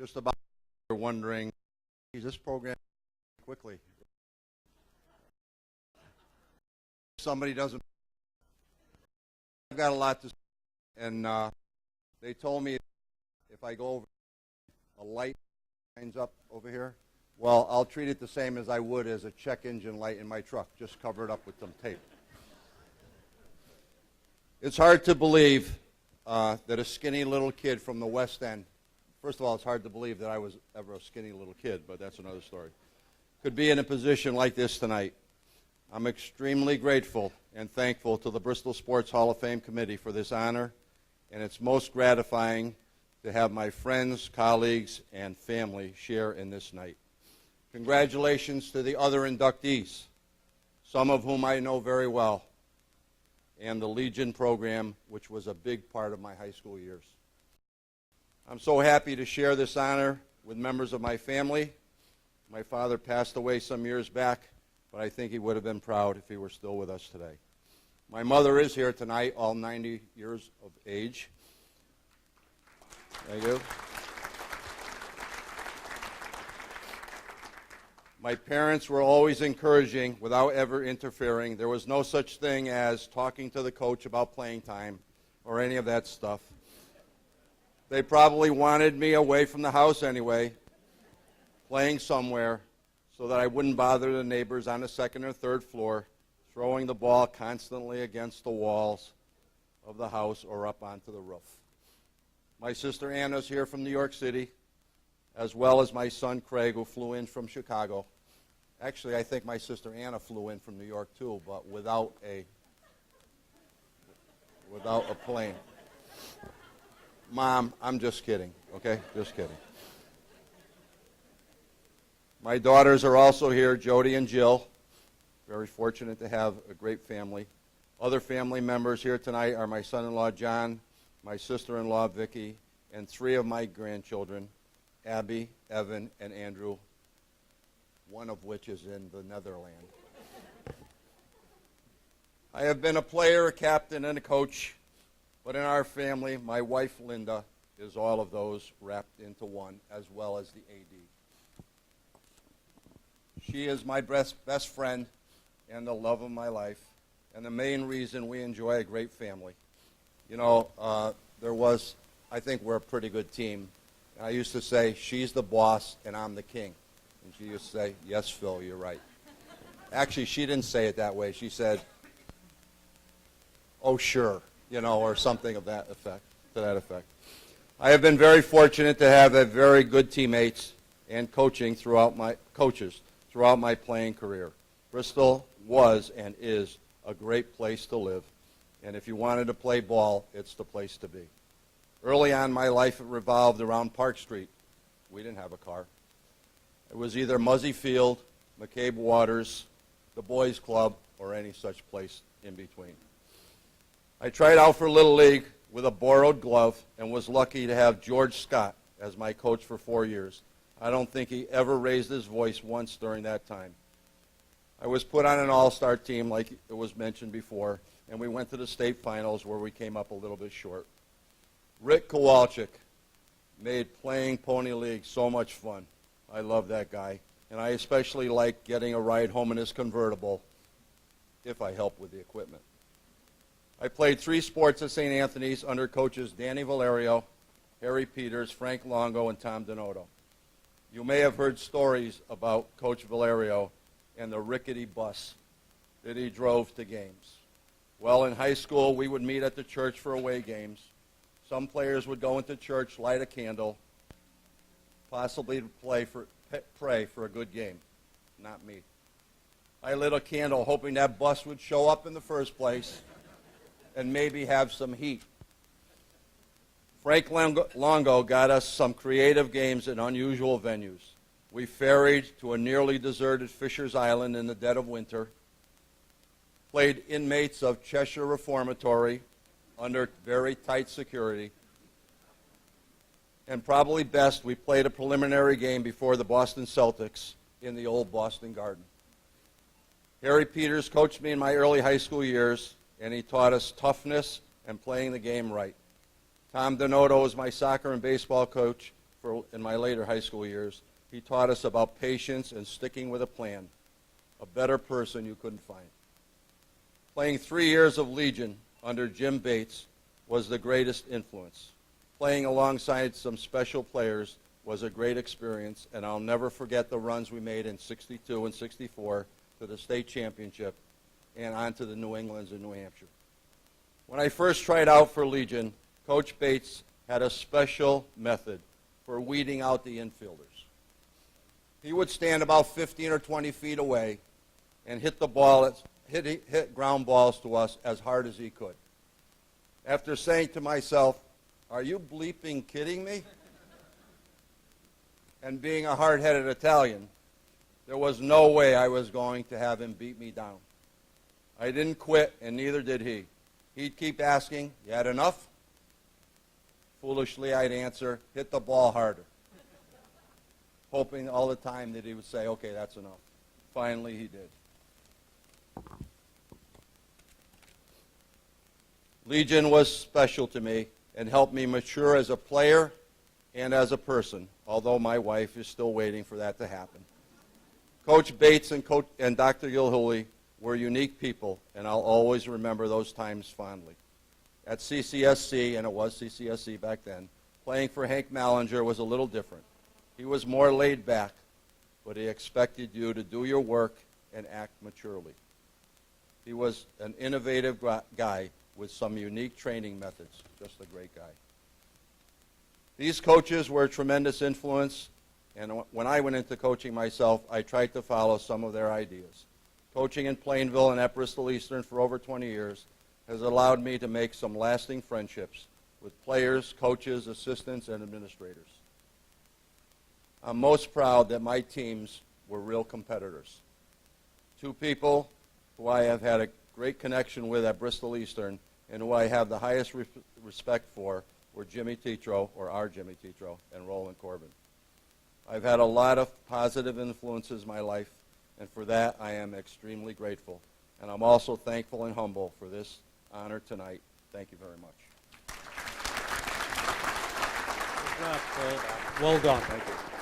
just about you're wondering, is this program quickly? Somebody doesn't. I've got a lot to say, and they told me if I go over a light lines up over here, well, I'll treat it the same as I would as a check engine light in my truck, just cover it up with some tape. It's hard to believe that a skinny little kid from the West End, first of all, it's hard to believe that I was ever a skinny little kid, but that's another story, could be in a position like this tonight. I'm extremely grateful and thankful to the Bristol Sports Hall of Fame Committee for this honor, and it's most gratifying to have my friends, colleagues, and family share in this night. Congratulations to the other inductees, some of whom I know very well, and the Legion program, which was a big part of my high school years. I'm so happy to share this honor with members of my family. My father passed away some years back, but I think he would have been proud if he were still with us today. My mother is here tonight, all 90 years of age. Thank you. My parents were always encouraging without ever interfering. There was no such thing as talking to the coach about playing time or any of that stuff. They probably wanted me away from the house anyway, playing somewhere, so that I wouldn't bother the neighbors on the second or third floor, throwing the ball constantly against the walls of the house or up onto the roof. My sister Anna's here from New York City, as well as my son Craig, who flew in from Chicago. Actually, I think my sister Anna flew in from New York too, but without a plane. Mom, I'm just kidding, okay? Just kidding. My daughters are also here, Jody and Jill. Very fortunate to have a great family. Other family members here tonight are my son-in-law John, my sister-in-law Vicki, and three of my grandchildren, Abby, Evan, and Andrew, one of which is in the Netherlands. I have been a player, a captain, and a coach, but in our family, my wife Linda is all of those wrapped into one, as well as the AD. She is my best friend and the love of my life, and the main reason we enjoy a great family. You know, I think we're a pretty good team. I used to say, she's the boss and I'm the king. And she used to say, yes, Phil, you're right. Actually, she didn't say it that way. She said, oh, sure, you know, or something of that effect, to that effect. I have been very fortunate to have a very good teammates and coaches throughout my playing career. Bristol was and is a great place to live, and if you wanted to play ball, it's the place to be. Early on in my life, it revolved around Park Street. We didn't have a car. It was either Muzzy Field, McCabe Waters, the Boys Club, or any such place in between. I tried out for Little League with a borrowed glove and was lucky to have George Scott as my coach for 4 years. I don't think he ever raised his voice once during that time. I was put on an all-star team, like it was mentioned before, and we went to the state finals where we came up a little bit short. Rick Kowalczyk made playing Pony League so much fun. I love that guy, and I especially like getting a ride home in his convertible if I help with the equipment. I played 3 sports at St. Anthony's under coaches Danny Valerio, Harry Peters, Frank Longo, and Tom Donato. You may have heard stories about Coach Valerio and the rickety bus that he drove to games. Well, in high school, we would meet at the church for away games. Some players would go into church, light a candle, possibly to pray for a good game. Not me. I lit a candle hoping that bus would show up in the first place and maybe have some heat. Frank Longo got us some creative games at unusual venues. We ferried to a nearly deserted Fisher's Island in the dead of winter, played inmates of Cheshire Reformatory under very tight security, and probably best, we played a preliminary game before the Boston Celtics in the old Boston Garden. Harry Peters coached me in my early high school years, and he taught us toughness and playing the game right. Tom Donato was my soccer and baseball coach in my later high school years, he taught us about patience and sticking with a plan. A better person you couldn't find. Playing 3 years of Legion under Jim Bates was the greatest influence. Playing alongside some special players was a great experience, and I'll never forget the runs we made in '62 and '64 to the state championship and on to the New Englands in New Hampshire. When I first tried out for Legion, Coach Bates had a special method for weeding out the infielders. He would stand about 15 or 20 feet away and hit the ball, hit ground balls to us as hard as he could. After saying to myself, "Are you bleeping kidding me?" And being a hard-headed Italian, there was no way I was going to have him beat me down. I didn't quit, and neither did he. He'd keep asking, "You had enough?" Foolishly, I'd answer, "Hit the ball harder," hoping all the time that he would say, "Okay, that's enough." Finally, he did. Legion was special to me and helped me mature as a player and as a person, although my wife is still waiting for that to happen. Coach Bates and Dr. Gilhooly were unique people, and I'll always remember those times fondly. At CCSC, and it was CCSC back then, playing for Hank Mallinger was a little different. He was more laid back, but he expected you to do your work and act maturely. He was an innovative guy with some unique training methods, just a great guy. These coaches were a tremendous influence, and when I went into coaching myself, I tried to follow some of their ideas. Coaching in Plainville and at Bristol Eastern for over 20 years has allowed me to make some lasting friendships with players, coaches, assistants, and administrators. I'm most proud that my teams were real competitors. Two people who I have had a great connection with at Bristol Eastern and who I have the highest respect for were Jimmy Tetreault, or our Jimmy Tetreault, and Roland Corbin. I've had a lot of positive influences in my life, and for that I am extremely grateful. And I'm also thankful and humble for this honor tonight. Thank you very much. Well done. Thank you.